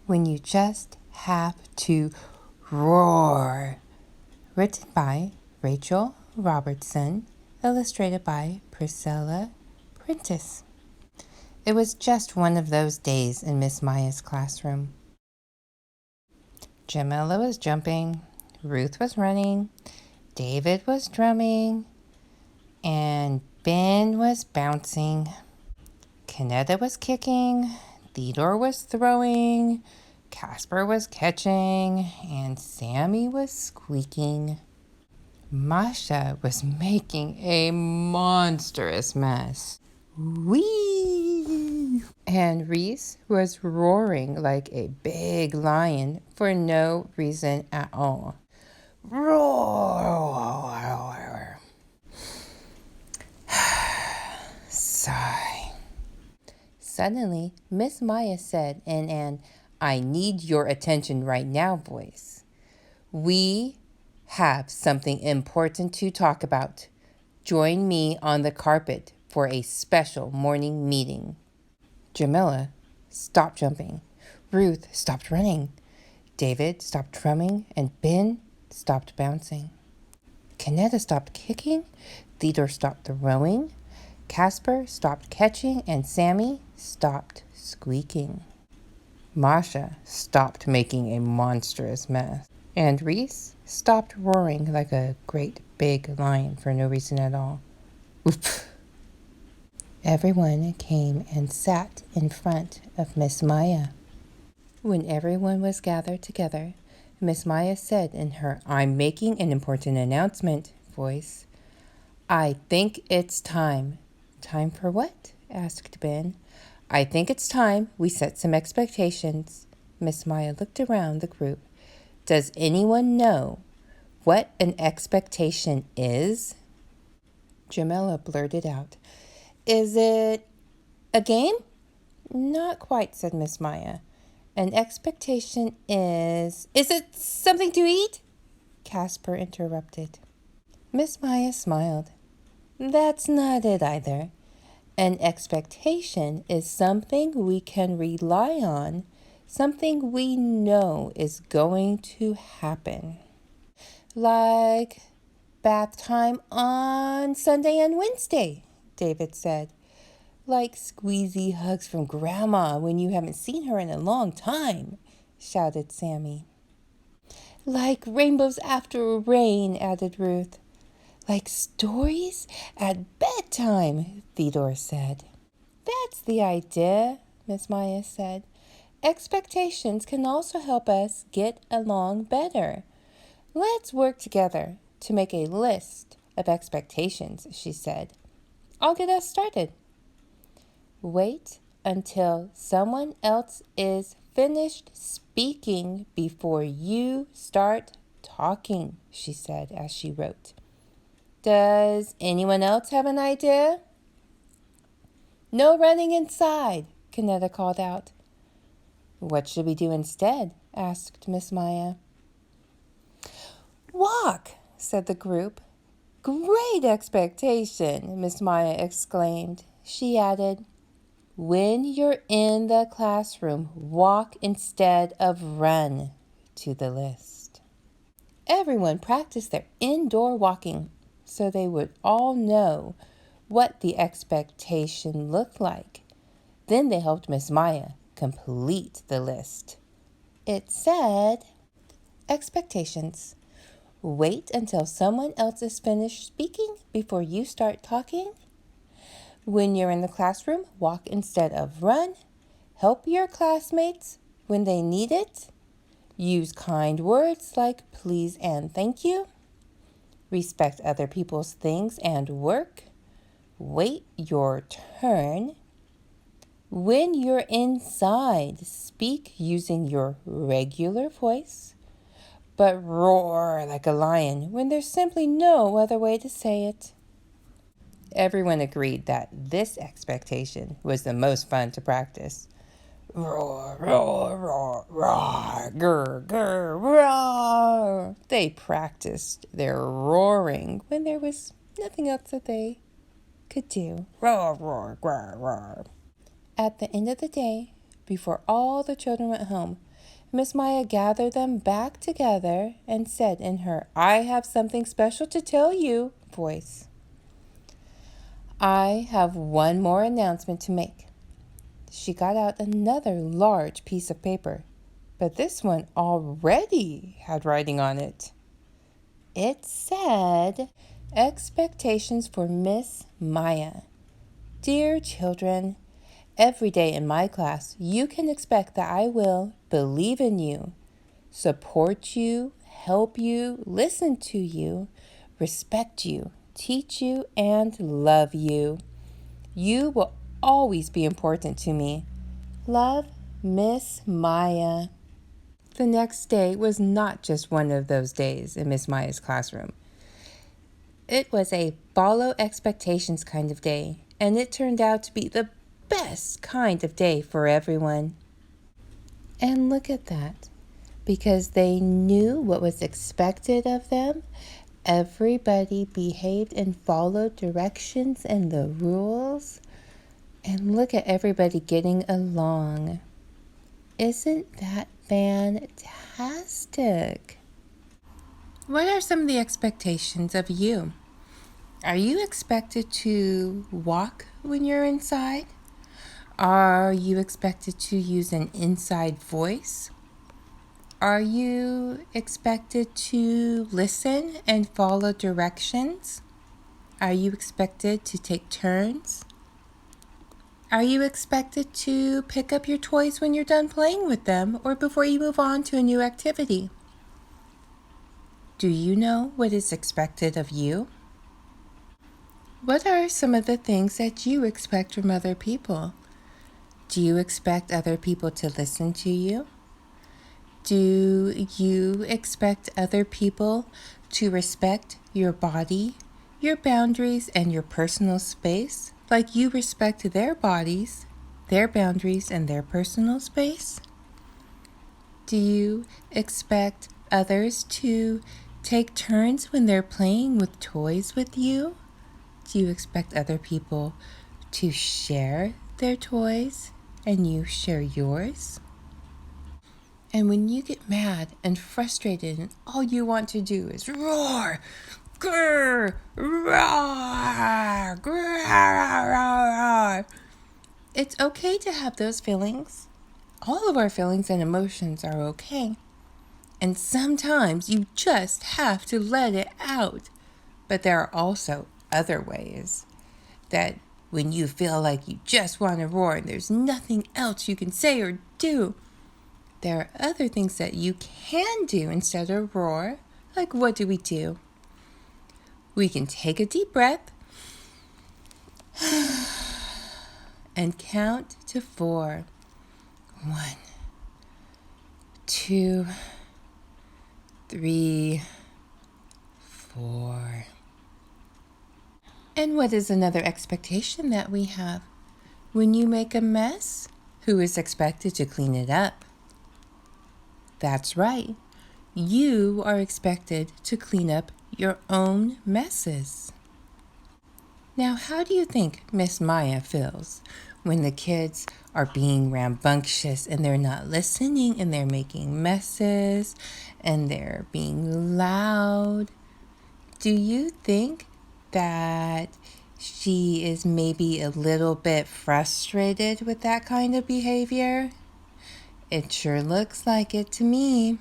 when you just have to roar. Written by Rachel Robertson, illustrated by Priscilla Prentice. It was just one of those days in Miss Maya's classroom. Jamila was jumping, Ruth was running, David was drumming, and Ben was bouncing. Kaneda was kicking, Theodore was throwing, Casper was catching, and Sammy was squeaking. Masha was making a monstrous mess. Whee! And Reese was roaring like a big lion for no reason at all. Roar! Sigh. Suddenly, Miss Maya said in an "I need your attention right now" voice, "We have something important to talk about. Join me on the carpet for a special morning meeting." Jamila stopped jumping. Ruth stopped running. David stopped drumming, and Ben stopped bouncing. Kaneda stopped kicking. Theodore stopped throwing. Casper stopped catching, and Sammy stopped squeaking. Masha stopped making a monstrous mess, and Reese stopped roaring like a great big lion for no reason at all. Oof. Everyone came and sat in front of Miss Maya. When everyone was gathered together, Miss Maya said in her "I'm making an important announcement" voice, "I think it's time." "Time for what?" asked Ben. "I think it's time we set some expectations." Miss Maya looked around the group. "Does anyone know what an expectation is?" Jamila blurted out, "Is it a game?" "Not quite," said Miss Maya. "An expectation is..." "Is it something to eat?" Casper interrupted. Miss Maya smiled. "That's not it either. An expectation is something we can rely on, something we know is going to happen. Like bath time on Sunday and Wednesday," David said. "Like squeezy hugs from Grandma when you haven't seen her in a long time," shouted Sammy. "Like rainbows after rain," added Ruth. "Like stories at bedtime," Theodore said. "That's the idea," Miss Maya said. "Expectations can also help us get along better. Let's work together to make a list of expectations," she said. "I'll get us started." "Wait until someone else is finished speaking before you start talking," she said as she wrote. "Does anyone else have an idea?" "No running inside," Kaneda called out. "What should we do instead?" asked Miss Maya. "Walk," said the group. "Great expectation," Miss Maya exclaimed. She added, "When you're in the classroom, walk instead of run," to the list. Everyone practiced their indoor walking so they would all know what the expectation looked like. Then they helped Miss Maya complete the list. It said, expectations. Wait until someone else is finished speaking before you start talking. When you're in the classroom, walk instead of run. Help your classmates when they need it. Use kind words like please and thank you. Respect other people's things and work. Wait your turn. When you're inside, speak using your regular voice, but roar like a lion when there's simply no other way to say it. Everyone agreed that this expectation was the most fun to practice. Roar, roar, roar, roar, grr, grr, roar. They practiced their roaring when there was nothing else that they could do. Roar, roar, roar, roar. At the end of the day, before all the children went home, Miss Maya gathered them back together and said in her "I have something special to tell you" voice, "I have one more announcement to make." She got out another large piece of paper, but this one already had writing on it. It said, "Expectations for Miss Maya. Dear children, every day in my class, you can expect that I will believe in you, support you, help you, listen to you, respect you, teach you, and love you. You will always be important to me. Love, Miss Maya." The next day was not just one of those days in Miss Maya's classroom. It was a follow expectations kind of day, and it turned out to be the best kind of day for everyone. And look at that. Because they knew what was expected of them, everybody behaved and followed directions and the rules. And look at everybody getting along. Isn't that fantastic? What are some of the expectations of you? Are you expected to walk when you're inside? Are you expected to use an inside voice? Are you expected to listen and follow directions? Are you expected to take turns? Are you expected to pick up your toys when you're done playing with them or before you move on to a new activity? Do you know what is expected of you? What are some of the things that you expect from other people? Do you expect other people to listen to you? Do you expect other people to respect your body, your boundaries, and your personal space, like you respect their bodies, their boundaries, and their personal space? Do you expect others to take turns when they're playing with toys with you? Do you expect other people to share their toys and you share yours? And when you get mad and frustrated and all you want to do is roar, grrr, roar, grrr, roar, it's okay to have those feelings. All of our feelings and emotions are okay. And sometimes you just have to let it out. But there are also other ways that when you feel like you just want to roar and there's nothing else you can say or do, there are other things that you can do instead of roar. Like, what do? We can take a deep breath and count to 4. 1, 2, 3, 4. And what is another expectation that we have? When you make a mess, who is expected to clean it up? That's right. You are expected to clean up your own messes. Now, how do you think Miss Maya feels when the kids are being rambunctious and they're not listening and they're making messes and they're being loud? Do you think that she is maybe a little bit frustrated with that kind of behavior? It sure looks like it to me.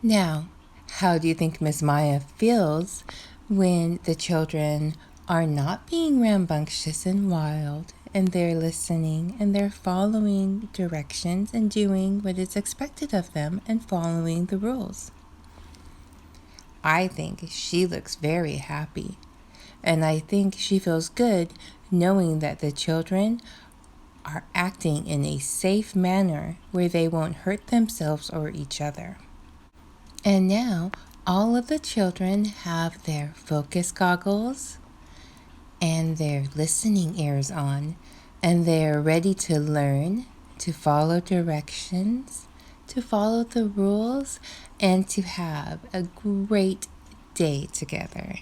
Now, how do you think Miss Maya feels when the children are not being rambunctious and wild and they're listening and they're following directions and doing what is expected of them and following the rules? I think she looks very happy, and I think she feels good knowing that the children are acting in a safe manner where they won't hurt themselves or each other. And now all of the children have their focus goggles and their listening ears on, and they are ready to learn, to follow directions, to follow the rules, and to have a great day together.